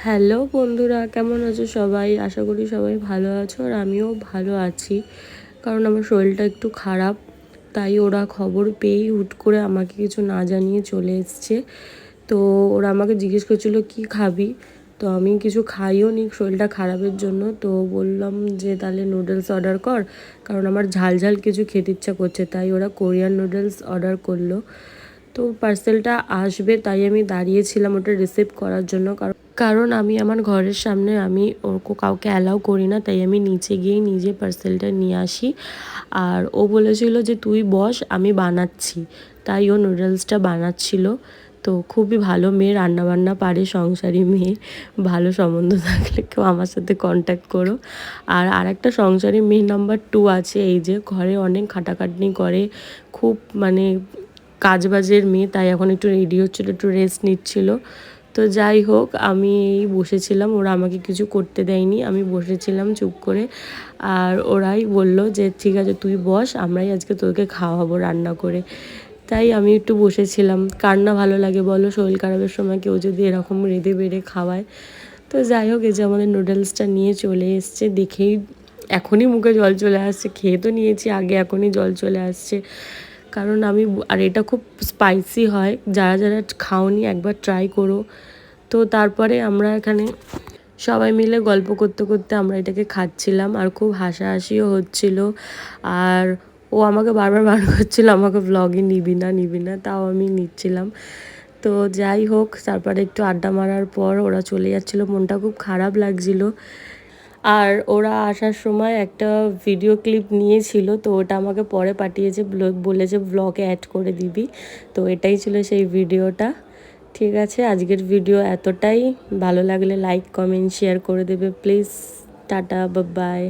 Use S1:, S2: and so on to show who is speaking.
S1: Hello বন্ধুরা, কেমন আছো সবাই? আশা করি সবাই ভালো আছো আর আমিও ভালো আছি। কারণ আমার শরীরটা একটু খারাপ, তাই ওরা খবর পেয়েই হুট করে আমাকে কিছু না জানিয়ে চলে এসছে। তো ওরা আমাকে জিজ্ঞেস করছিলো কী খাবি, তো আমি কিছু খাইও নি শরীরটা খারাপের জন্য। তো বললাম যে তাহলে নুডলস অর্ডার কর, কারণ আমার ঝাল ঝাল কিছু খেতে ইচ্ছা করছে। তাই ওরা কোরিয়ান নুডলস অর্ডার করলো। তো পার্সেলটা আসবে, তাই আমি দাঁড়িয়েছিলাম ওটা রিসিভ করার জন্য। কারণ আমি আমার ঘরের সামনে আমি কাউকে অ্যালাউ করি না, তাই আমি নিচে গিয়েই নিজে পার্সেলটা নিয়ে আসি। আর ও বলেছিল যে তুই বস, আমি বানাচ্ছি। তাই ও নুডলসটা বানাচ্ছিল। তো খুবই ভালো মেয়ে, রান্নাবান্না পারে, সংসারী মেয়ে। ভালো সম্বন্ধ থাকলে কেউ আমার সাথে কন্ট্যাক্ট করো। আর আরেকটা সংসারী মেয়ে নাম্বার 2 আছে, এই যে ঘরে অনেক খাটাখাটনি করে, খুব মানে কাজবাজের মেয়ে। তাই এখন একটু রেডি হচ্ছিলো, একটু রেস্ট নিচ্ছিল। তো যাই হোক, আমি এই বসেছিলাম, ওরা আমাকে কিছু করতে দেয়নি, আমি বসেছিলাম চুপ করে। আর ওরাই বলল যে ঠিক আছে তুই বস, আমরাই আজকে তোকে খাওয়াবো রান্না করে। তাই আমি একটু বসেছিলাম। কার না ভালো লাগে বলো, শরীর খারাপের সময় কেউ যদি এরকম রেঁধে বেড়ে খাওয়ায়। তো যাই হোক, এই যে আমাদের নুডলসটা নিয়ে চলে এসছে, দেখেই এখনই মুখে জল চলে আসছে। খেয়ে তো নিয়েছি আগে, এখনই জল চলে আসছে। কারণ আর এটা খুব স্পাইসি হয়, যারা যারা খাওনি একবার ট্রাই করো। তো তারপরে আমরা এখানে সবাই মিলে গল্প করতে করতে আমরা এটাকে খাচ্ছিলাম, আর খুব হাসাহাসিও হচ্ছিল। আর ও আমাকে বারবার বারণ করছিল আমাকে ব্লগে নিবি না, তাও আমি নিচ্ছিলাম। তো যাই হোক, তারপরে একটু আড্ডা মারার পর ওরা চলে যাচ্ছিলো, মনটা খুব খারাপ লাগছিল। আর ওরা আসার সময় একটা ভিডিও ক্লিপ নিয়েছিল, তো ওটা আমাকে পরে পাঠিয়েছে, বলেছে ব্লগে অ্যাড করে দিবি। তো এটাই ছিল সেই ভিডিওটা। ঠিক আছে, আজকের ভিডিও এতটাই। ভালো লাগলে লাইক কমেন্ট শেয়ার করে দেবে প্লিজ। Tata, bye bye.